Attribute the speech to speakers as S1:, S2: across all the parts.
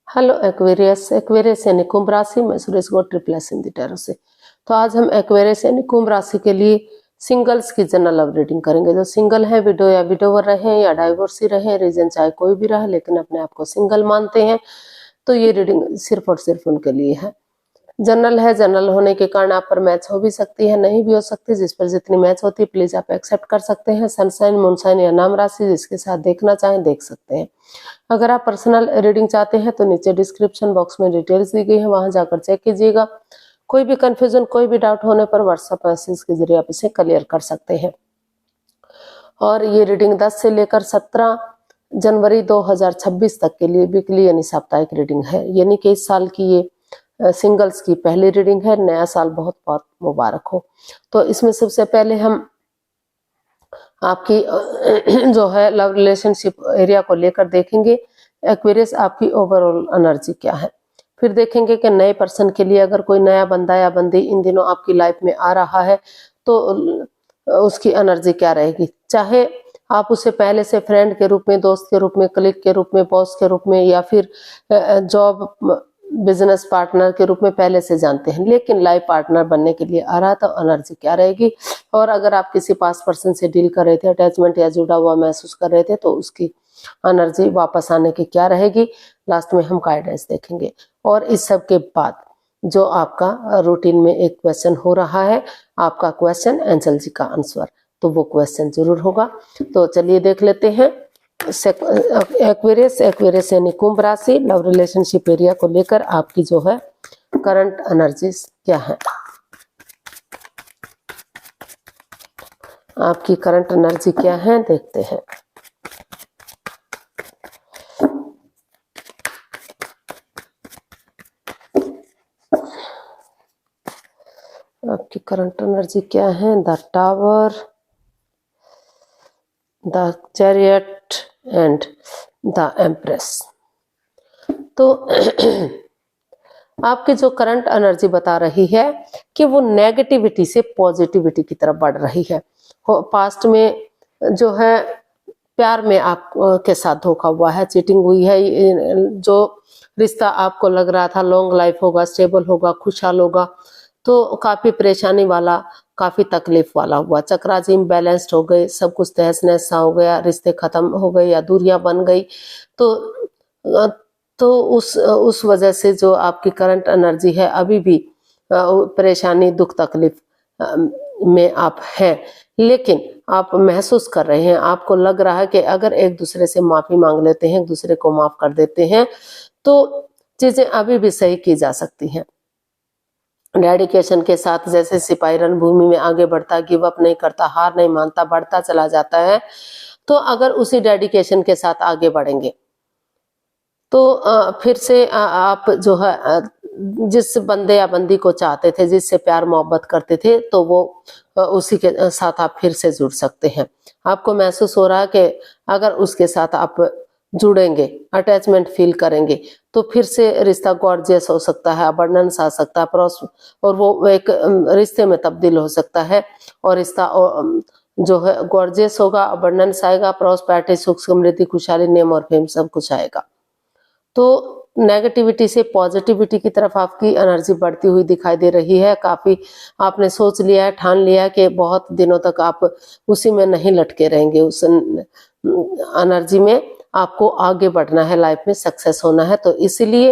S1: Hello Aquarius. Aquarius यानी कुंभ राशि में Suresh Gaur triple S Hindi tarot से। तो आज हम एक्वेरियस यानी कुंभ राशि के लिए सिंगल्स की जनरल लव रीडिंग करेंगे। जो सिंगल है, विडो या विडोवर रहे या डाइवोर्सी रहे, रीजन चाहे कोई भी रहे लेकिन अपने आप को सिंगल मानते हैं, तो ये रीडिंग सिर्फ और सिर्फ उनके लिए है। जनरल है, जनरल होने के कारण आप पर मैच हो भी सकती है, नहीं भी हो सकती। जिस पर जितनी मैच होती है प्लीज आप एक्सेप्ट कर सकते हैं। सनसाइन, मूनसाइन या नाम राशि जिसके साथ देखना चाहें देख सकते हैं। अगर आप पर्सनल रीडिंग चाहते हैं तो नीचे डिस्क्रिप्शन बॉक्स में डिटेल्स दी गई है, वहां जाकर चेक कीजिएगा। कोई भी कंफ्यूजन, कोई भी डाउट होने पर व्हाट्सएप मैसेज के जरिए आप इसे क्लियर कर सकते हैं। और ये रीडिंग 10 से लेकर 17 जनवरी 2026 तक के लिए वीकली यानी साप्ताहिक रीडिंग है, यानी कि इस साल की ये सिंगल्स की पहली रीडिंग है। नया साल बहुत बहुत मुबारक हो। तो इसमें सबसे पहले हम आपकी जो है लव रिलेशनशिप एरिया को लेकर देखेंगे। एक्वेरियस आपकी ओवरऑल एनर्जी क्या है। फिर देखेंगे कि नए पर्सन के लिए अगर कोई नया बंदा या बंदी इन दिनों आपकी लाइफ में आ रहा है तो उसकी एनर्जी क्या रहेगी। चाहे आप उसे पहले से फ्रेंड के रूप में, दोस्त के रूप में, कलीग के रूप में, बॉस के रूप में या फिर जॉब बिजनेस पार्टनर के रूप में पहले से जानते हैं, लेकिन लाइफ पार्टनर बनने के लिए आ रहा तो एनर्जी क्या रहेगी। और अगर आप किसी पास पर्सन से डील कर रहे थे, अटैचमेंट या जुड़ा हुआ महसूस कर रहे थे, तो उसकी एनर्जी वापस आने की क्या रहेगी। लास्ट में हम गाइडेंस देखेंगे। और इस सब के बाद जो आपका रूटीन में एक क्वेश्चन हो रहा है, आपका क्वेश्चन एंजल जी का आंसर, तो वो क्वेश्चन जरूर होगा। तो चलिए देख लेते हैं। एक्वेरियस यानी कुंभ राशि लव रिलेशनशिप एरिया को लेकर आपकी जो है करंट एनर्जीज क्या है। आपकी करंट एनर्जी क्या है देखते हैं। आपकी करंट एनर्जी क्या है। The tower, the chariot and the empress. तो आपकी जो करंट एनर्जी बता रही है कि वो नेगेटिविटी से पॉजिटिविटी की तरफ बढ़ रही है। पास्ट में जो है प्यार में आप के साथ धोखा हुआ है, चीटिंग हुई है। जो रिश्ता आपको लग रहा था लॉन्ग लाइफ होगा, स्टेबल होगा, खुशहाल होगा, तो काफी परेशानी वाला, काफी तकलीफ वाला हुआ। चक्राजी इम्बैलेंस्ड हो गए, सब कुछ तहस नहस सा हो गया, रिश्ते खत्म हो गए या दूरियां बन गई। तो उस वजह से जो आपकी करंट एनर्जी है अभी भी परेशानी, दुख, तकलीफ में आप हैं, लेकिन आप महसूस कर रहे हैं, आपको लग रहा है कि अगर एक दूसरे से माफी मांग लेते हैं, एक दूसरे को माफ कर देते हैं, तो चीजें अभी भी सही की जा सकती हैं। डेडिकेशन के साथ जैसे सिपाही रणभूमि में आगे बढ़ता, गिव अप नहीं करता, हार नहीं मानता, बढ़ता चला जाता है, तो अगर उसी डेडिकेशन के साथ आगे बढ़ेंगे तो फिर से आप जो है जिस बंदे या बंदी को चाहते थे, जिससे प्यार मोहब्बत करते थे, तो वो उसी के साथ आप फिर से जुड़ सकते हैं। आपको महसूस हो रहा है कि अगर उसके साथ आप जुड़ेंगे, अटैचमेंट फील करेंगे, तो फिर से रिश्ता गॉर्जियस हो सकता है, अबंडेंस आ सकता है, और वो एक रिश्ते में तब्दील हो सकता है। और रिश्ता जो है गॉर्जियस होगा, अबंडेंस आएगा, प्रॉस्पेरिटी, सुख समृद्धि, खुशहाली, नेम और फेम सब कुछ आएगा। तो नेगेटिविटी से पॉजिटिविटी की तरफ आपकी एनर्जी बढ़ती हुई दिखाई दे रही है। काफी आपने सोच लिया है, ठान लिया है कि बहुत दिनों तक आप उसी में नहीं लटके रहेंगे। उस एनर्जी में आपको आगे बढ़ना है, लाइफ में सक्सेस होना है। तो इसलिए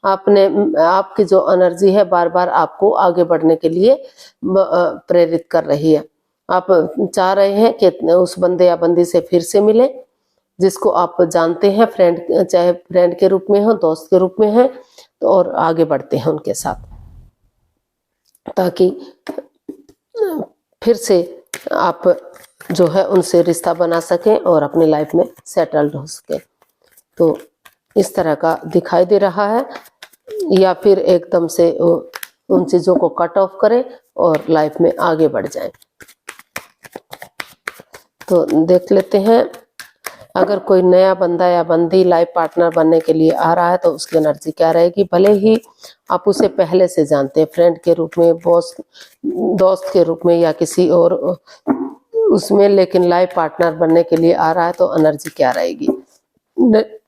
S1: आपकी जो एनर्जी है बार बार आपको आगे बढ़ने के लिए प्रेरित कर रही है। आप चाह रहे हैं कि उस बंदे या बंदी से फिर से मिले जिसको आप जानते हैं, फ्रेंड, चाहे फ्रेंड के रूप में हो, दोस्त के रूप में है, तो और आगे बढ़ते हैं उनके साथ, ताकि फिर से आप जो है उनसे रिश्ता बना सकें और अपनी लाइफ में सेटल्ड हो सके। तो इस तरह का दिखाई दे रहा है, या फिर एकदम से उन चीजों को कट ऑफ करें और लाइफ में आगे बढ़ जाएं। तो देख लेते हैं। अगर कोई नया बंदा या बंदी लाइफ पार्टनर बनने के लिए आ रहा है तो उसकी एनर्जी क्या रहेगी। भले ही आप उसे पहले से जानते हैं, फ्रेंड के रूप में, बॉस, दोस्त के रूप में या किसी और उसमें, लेकिन लाइफ पार्टनर बनने के लिए आ रहा है तो एनर्जी क्या रहेगी।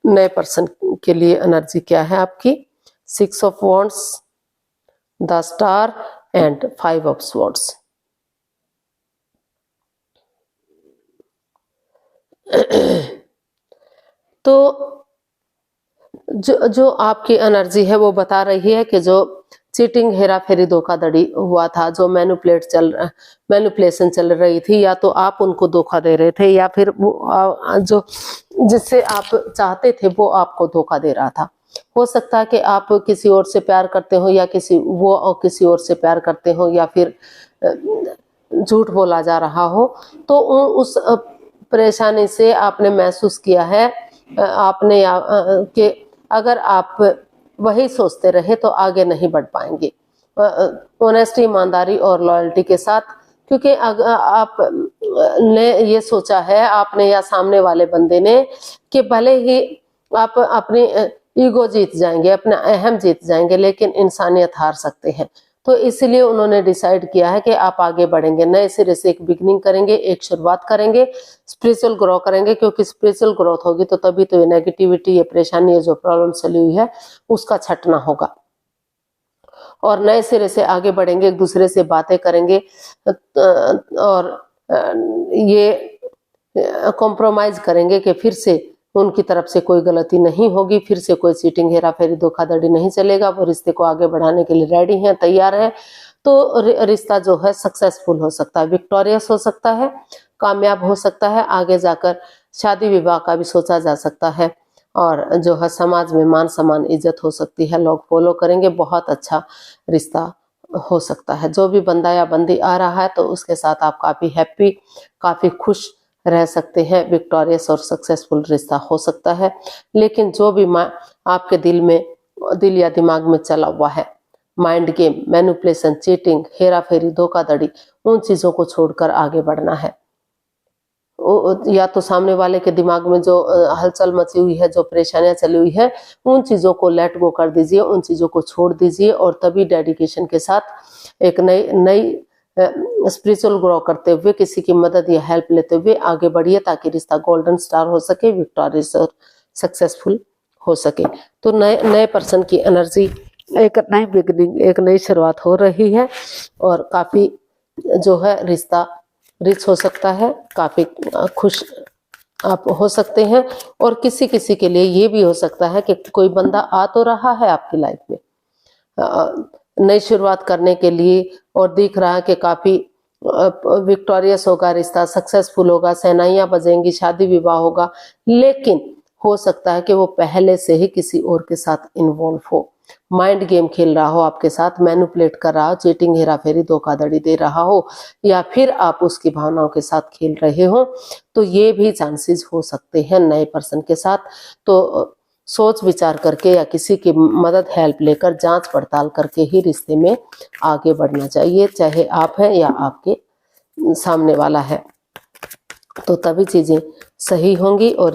S1: नए पर्सन के लिए एनर्जी क्या है आपकी? 6 of wands, the star and 5 of swords. तो जो आपकी एनर्जी है वो बता रही है कि जो चीटिंग, हेरा फेरी, धोखाधड़ी हुआ था, जो मैनिपुलेशन चल रही थी, या तो आप उनको धोखा दे रहे थे या फिर वो जो जिससे आप चाहते थे वो आपको धोखा दे रहा था। हो सकता है कि आप किसी और से प्यार करते हो या किसी और से प्यार करते हो, या फिर झूठ बोला जा रहा हो। तो उस परेशानी से आपने महसूस किया है आपने कि अगर आप वही सोचते रहे तो आगे नहीं बढ़ पाएंगे। ऑनेस्टी, ईमानदारी और लॉयल्टी के साथ, क्योंकि अगर आप ने ये सोचा है, आपने या सामने वाले बंदे ने, कि भले ही आप अपनी ईगो जीत जाएंगे, अपना अहम जीत जाएंगे, लेकिन इंसानियत हार सकते हैं। तो इसलिए उन्होंने डिसाइड किया है कि आप आगे बढ़ेंगे, नए सिरे से एक बिगनिंग करेंगे, एक शुरुआत करेंगे, स्पिरिचुअल ग्रो करेंगे, क्योंकि स्पिरिचुअल ग्रोथ होगी तो तभी तो ये नेगेटिविटी, ये परेशानी, ये जो प्रॉब्लम चली हुई है उसका छटना होगा, और नए सिरे से आगे बढ़ेंगे, एक दूसरे से बातें करेंगे, और ये कॉम्प्रोमाइज करेंगे कि फिर से उनकी तरफ से कोई गलती नहीं होगी, फिर से कोई चीटिंग, हेरा फेरी, धोखाधड़ी नहीं चलेगा। वो रिश्ते को आगे बढ़ाने के लिए रेडी हैं, तैयार हैं। तो रिश्ता जो है सक्सेसफुल हो सकता है, विक्टोरियस हो सकता है, कामयाब हो सकता है। आगे जाकर शादी विवाह का भी सोचा जा सकता है, और जो है समाज में मान सम्मान, इज्जत हो सकती है, लोग फॉलो करेंगे, बहुत अच्छा रिश्ता हो सकता है। जो भी बंदा या बंदी आ रहा है तो उसके साथ आप काफी हैप्पी, काफी खुश रह सकते हैं, विक्टोरियस और सक्सेसफुल रिश्ता हो सकता है। लेकिन जो भी आपके दिल या दिमाग में चला हुआ है, माइंड गेम, मैनिपुलेशन, चीटिंग, हेरा फेरी, धोखाधड़ी, उन चीजों को छोड़कर आगे बढ़ना है। या तो सामने वाले के दिमाग में जो हलचल मची हुई है, जो परेशानियां चली हुई है, उन चीजों को लेट गो कर दीजिए, उन चीजों को छोड़ दीजिए, और तभी डेडिकेशन के साथ एक नई स्पिरिचुअल ग्रो करते हुए, किसी की मदद या हेल्प लेते हुए आगे बढ़िए, ताकि रिश्ता गोल्डन स्टार हो सके, विक्टोरियस और सक्सेसफुल हो सके। तो नए पर्सन की एनर्जी, एक नई बिगनिंग, एक नई शुरुआत हो रही है, और काफी जो है रिश्ता रिच हो सकता है, काफी खुश आप हो सकते हैं। और किसी किसी के लिए ये भी हो सकता है कि कोई बंदा आ तो रहा है आपकी लाइफ में नई शुरुआत करने के लिए, और दिख रहा है कि काफी विक्टोरियस होगा रिश्ता, सक्सेसफुल होगा, शहनाइयां बजेंगी, शादी विवाह होगा। लेकिन हो सकता है कि वो पहले से ही किसी और के साथ इन्वॉल्व हो, माइंड गेम खेल रहा हो आपके साथ, मैनिपुलेट कर रहा हो, चीटिंग, हेरा फेरी, धोखाधड़ी दे रहा हो, या फिर आप उसकी भावनाओं के साथ खेल रहे हो। तो ये भी चांसेस हो सकते हैं नए पर्सन के साथ। तो सोच विचार करके या किसी की मदद, हेल्प लेकर, जांच पड़ताल करके ही रिश्ते में आगे बढ़ना चाहिए, चाहे आप हैं या आपके सामने वाला है। तो तभी चीजें सही होंगी और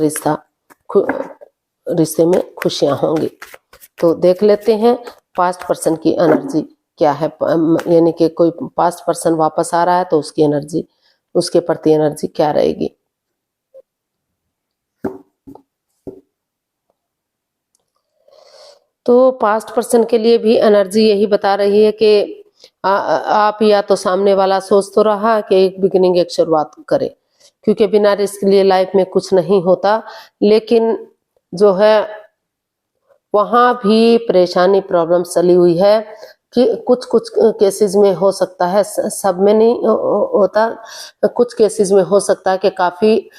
S1: रिश्ते में खुशियां होंगी। तो देख लेते हैं पास्ट पर्सन की एनर्जी क्या है, यानी कि कोई पास्ट पर्सन वापस आ रहा है तो उसकी एनर्जी, उसके प्रति एनर्जी क्या रहेगी। तो पास्ट पर्सन के लिए भी एनर्जी यही बता रही है कि आप या तो सामने वाला सोच तो रहा कि एक बिगिनिंग, एक शुरुआत करे, क्योंकि बिना रिस्क लिए लाइफ में कुछ नहीं होता। लेकिन जो है वहां भी परेशानी, प्रॉब्लम चली हुई है कि कुछ केसेस में हो सकता है, सब में नहीं होता, कुछ केसेस में हो सकता है कि काफी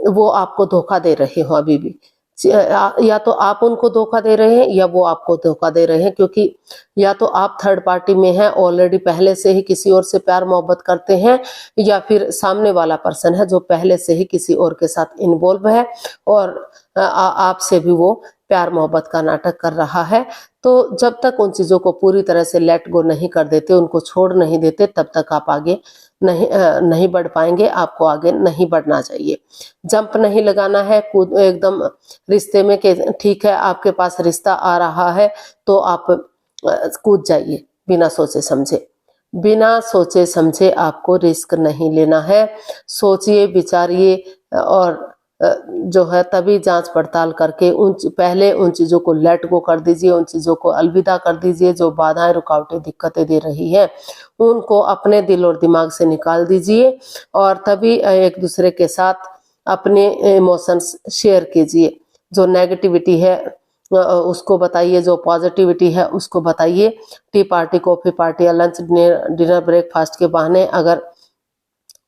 S1: वो आपको धोखा दे रहे हो अभी भी, या तो आप उनको धोखा दे रहे हैं या वो आपको धोखा दे रहे हैं, क्योंकि या तो आप थर्ड पार्टी में हैं, ऑलरेडी पहले से ही किसी और से प्यार मोहब्बत करते हैं, या फिर सामने वाला पर्सन है जो पहले से ही किसी और के साथ इन्वॉल्व है और आपसे भी वो प्यार मोहब्बत का नाटक कर रहा है। तो जब तक उन चीजों को पूरी तरह से लेट गो नहीं कर देते, उनको छोड़ नहीं देते, तब तक आप आगे नहीं बढ़ पाएंगे। आपको आगे नहीं बढ़ना चाहिए, जंप नहीं लगाना है एकदम रिश्ते में कि ठीक है आपके पास रिश्ता आ रहा है तो आप कूद जाइए बिना सोचे समझे। बिना सोचे समझे आपको रिस्क नहीं लेना है। सोचिए, विचारिए और जो है तभी जांच पड़ताल करके पहले उन चीज़ों को लेट गो कर दीजिए, उन चीज़ों को अलविदा कर दीजिए जो बाधाएं, रुकावटें, दिक्कतें दे रही हैं, उनको अपने दिल और दिमाग से निकाल दीजिए और तभी एक दूसरे के साथ अपने इमोशंस शेयर कीजिए। जो नेगेटिविटी है उसको बताइए, जो पॉजिटिविटी है उसको बताइए। टी पार्टी, कॉफी पार्टी या लंच, डिनर, ब्रेकफास्ट के बहाने अगर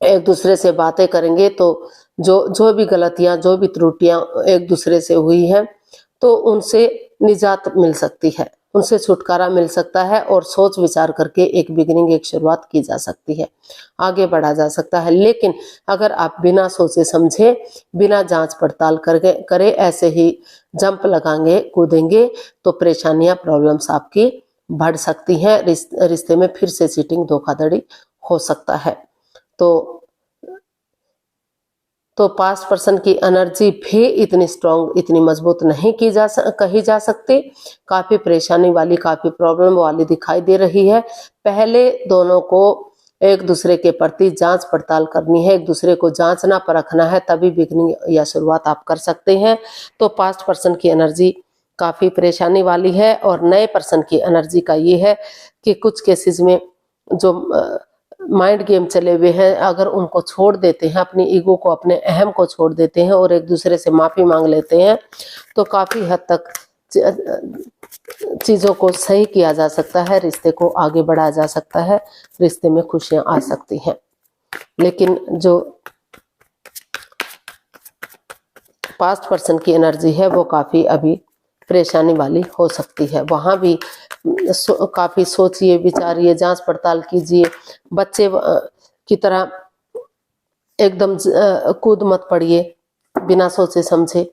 S1: एक दूसरे से बातें करेंगे तो जो भी गलतियां, जो भी त्रुटियां एक दूसरे से हुई हैं तो उनसे निजात मिल सकती है, उनसे छुटकारा मिल सकता है और सोच विचार करके एक बिगिनिंग, एक शुरुआत की जा सकती है, आगे बढ़ा जा सकता है। लेकिन अगर आप बिना सोचे समझे, बिना जांच पड़ताल करे ऐसे ही जंप लगाएंगे, कूदेंगे तो परेशानियां, प्रॉब्लम्स आपकी बढ़ सकती हैं। रिश्ते में फिर से चीटिंग, धोखाधड़ी हो सकता है। तो पास्ट पर्सन की एनर्जी भी इतनी स्ट्रांग, इतनी मजबूत नहीं कही जा सकती। काफी परेशानी वाली, काफी प्रॉब्लम वाली दिखाई दे रही है। पहले दोनों को एक दूसरे के प्रति जांच पड़ताल करनी है, एक दूसरे को जांचना परखना है, तभी बिगनिंग या शुरुआत आप कर सकते हैं। तो पास्ट पर्सन की एनर्जी काफी परेशानी वाली है और नए पर्सन की एनर्जी का ये है कि कुछ केसेस में जो माइंड गेम चले हुए हैं, अगर उनको छोड़ देते हैं, अपनी ईगो को, अपने अहम को छोड़ देते हैं और एक दूसरे से माफी मांग लेते हैं तो काफी हद तक चीजों को सही किया जा सकता है, रिश्ते को आगे बढ़ाया जा सकता है, रिश्ते में खुशियां आ सकती हैं। लेकिन जो पास्ट पर्सन की एनर्जी है वो काफी अभी परेशानी वाली हो सकती है। वहां भी काफी सोचिए, विचारिए, जांच पड़ताल कीजिए। बच्चे की तरह एकदम कूद मत पड़िए, बिना सोचे समझे,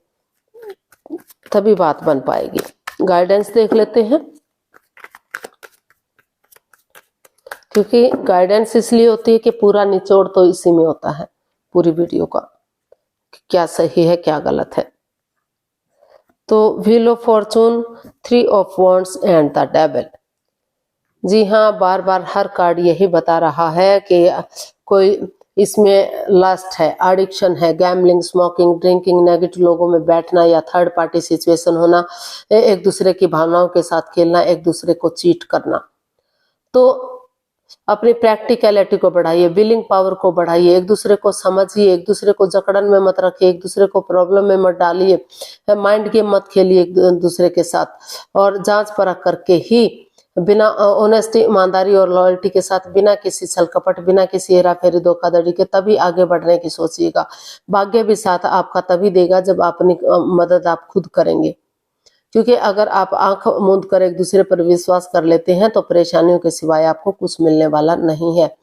S1: तभी बात बन पाएगी। गाइडेंस देख लेते हैं, क्योंकि गाइडेंस इसलिए होती है कि पूरा निचोड़ तो इसी में होता है, पूरी वीडियो का, क्या सही है क्या गलत है। तो wheel of fortune, 3 of wands and the devil. जी हाँ, बार बार हर कार्ड यही बता रहा है कि कोई इसमें लस्ट है, एडिक्शन है, गैम्बलिंग, स्मोकिंग, ड्रिंकिंग, नेगेटिव लोगों में बैठना या थर्ड पार्टी सिचुएशन होना, एक दूसरे की भावनाओं के साथ खेलना, एक दूसरे को चीट करना। तो अपनी प्रैक्टिकलिटी को बढ़ाइए, विलिंग पावर को बढ़ाइए, एक दूसरे को समझिए, एक दूसरे को जकड़न में मत रखिए, एक दूसरे को प्रॉब्लम में मत डालिए, माइंड गेम मत खेलिए एक दूसरे के साथ। और जांच परख करके ही, बिना ऑनेस्टी, ईमानदारी और लॉयल्टी के साथ, बिना किसी छल कपट, बिना किसी हेरा फेरी, धोखाधड़ी के, तभी आगे बढ़ने की सोचिएगा। भाग्य भी साथ आपका तभी देगा जब अपनी मदद आप खुद करेंगे, क्योंकि अगर आप आंख मूंद कर एक दूसरे पर विश्वास कर लेते हैं तो परेशानियों के सिवाय आपको कुछ मिलने वाला नहीं है।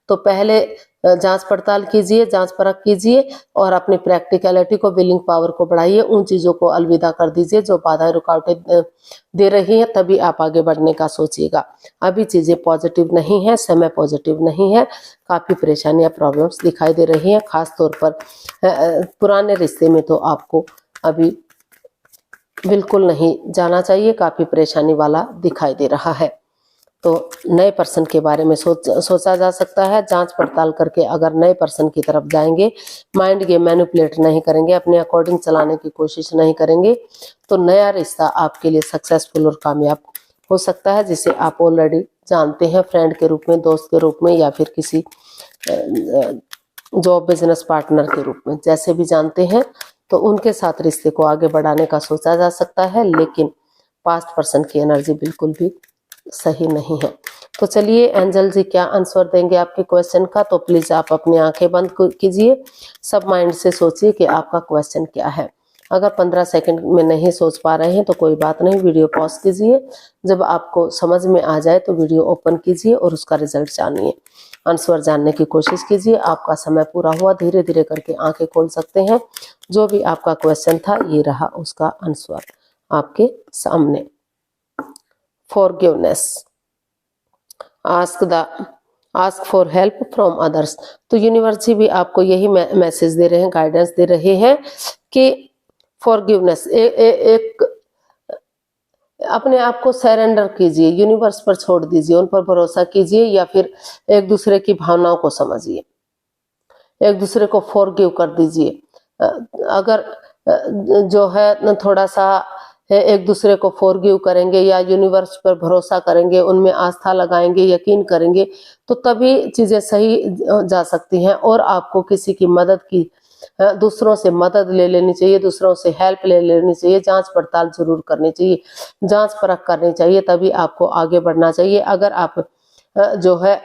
S1: तो पहले जांच पड़ताल कीजिए, जांच परख कीजिए और अपनी प्रैक्टिकलिटी को, विलिंग पावर को बढ़ाइए। उन चीज़ों को अलविदा कर दीजिए जो बाधाएं, रुकावटें दे रही हैं, तभी आप आगे बढ़ने का सोचिएगा। अभी चीज़ें पॉजिटिव नहीं है, समय पॉजिटिव नहीं है, काफ़ी परेशानियां, प्रॉब्लम्स दिखाई दे रही हैं। खास तौर पर पुराने रिश्ते में तो आपको अभी बिल्कुल नहीं जाना चाहिए, काफ़ी परेशानी वाला दिखाई दे रहा है। तो नए पर्सन के बारे में सोचा जा सकता है। जांच पड़ताल करके अगर नए पर्सन की तरफ जाएंगे, माइंड गेम मैनिपुलेट नहीं करेंगे, अपने अकॉर्डिंग चलाने की कोशिश नहीं करेंगे, तो नया रिश्ता आपके लिए सक्सेसफुल और कामयाब हो सकता है, जिसे आप ऑलरेडी जानते हैं, फ्रेंड के रूप में, दोस्त के रूप में, या फिर किसी जॉब, बिजनेस पार्टनर के रूप में, जैसे भी जानते हैं। तो उनके साथ रिश्ते को आगे बढ़ाने का सोचा जा सकता है, लेकिन पास्ट पर्सन की एनर्जी बिल्कुल भी सही नहीं है। तो चलिए, एंजल जी क्या आंसर देंगे आपके क्वेश्चन का, तो प्लीज आप अपनी आंखें बंद कीजिए, सब माइंड से सोचिए कि आपका क्वेश्चन क्या है। अगर 15 सेकंड में नहीं सोच पा रहे हैं तो कोई बात नहीं, वीडियो पॉज कीजिए, जब आपको समझ में आ जाए तो वीडियो ओपन कीजिए और उसका रिजल्ट जानिए, आंसर जानने की कोशिश कीजिए। आपका समय पूरा हुआ, धीरे धीरे करके आंखें खोल सकते हैं। जो भी आपका क्वेश्चन था, ये रहा उसका आंसर आपके सामने। Forgiveness, ask for help from others. तो यूनिवर्स जी भी आपको यही मैसेज दे रहे हैं, गाइडेंस दे रहे हैं कि फॉरगिवनेस, एक अपने आप को सरेंडर कीजिए, यूनिवर्स पर छोड़ दीजिए, उन पर भरोसा कीजिए, या फिर एक दूसरे की भावनाओं को समझिए, एक दूसरे को फॉरगिव कर दीजिए। अगर जो है न थोड़ा सा एक दूसरे को फॉरगिव करेंगे या यूनिवर्स पर भरोसा करेंगे, उनमें आस्था लगाएंगे, यकीन करेंगे, तो तभी चीजें सही जा सकती हैं। और आपको किसी की मदद की दूसरों से मदद ले लेनी चाहिए, दूसरों से हेल्प ले लेनी चाहिए, जांच पड़ताल जरूर करनी चाहिए, जांच परख करनी चाहिए, तभी आपको आगे बढ़ना चाहिए। अगर आप जो है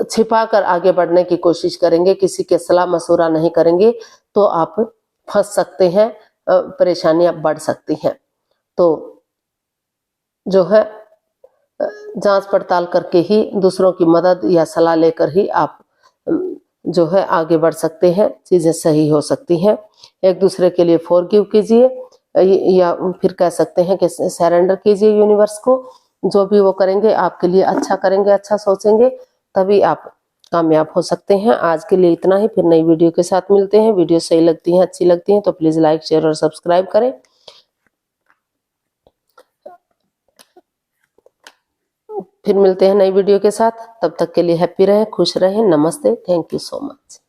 S1: छिपा कर आगे बढ़ने की कोशिश करेंगे, किसी के सलाह मशवरा नहीं करेंगे, तो आप फंस सकते हैं, परेशानियां बढ़ सकती हैं। तो जो है जांच पड़ताल करके ही, दूसरों की मदद या सलाह लेकर ही आप जो है आगे बढ़ सकते हैं, चीजें सही हो सकती हैं। एक दूसरे के लिए फॉरगिव कीजिए, या फिर कह सकते हैं कि सरेंडर कीजिए यूनिवर्स को। जो भी वो करेंगे आपके लिए अच्छा करेंगे, अच्छा सोचेंगे, तभी आप कामयाब हो सकते हैं। आज के लिए इतना ही, फिर नई वीडियो के साथ मिलते हैं। वीडियो सही लगती है, अच्छी लगती है तो प्लीज लाइक, शेयर और सब्सक्राइब करें। फिर मिलते हैं नई वीडियो के साथ, तब तक के लिए हैप्पी रहें, खुश रहें। नमस्ते, थैंक यू सो मच।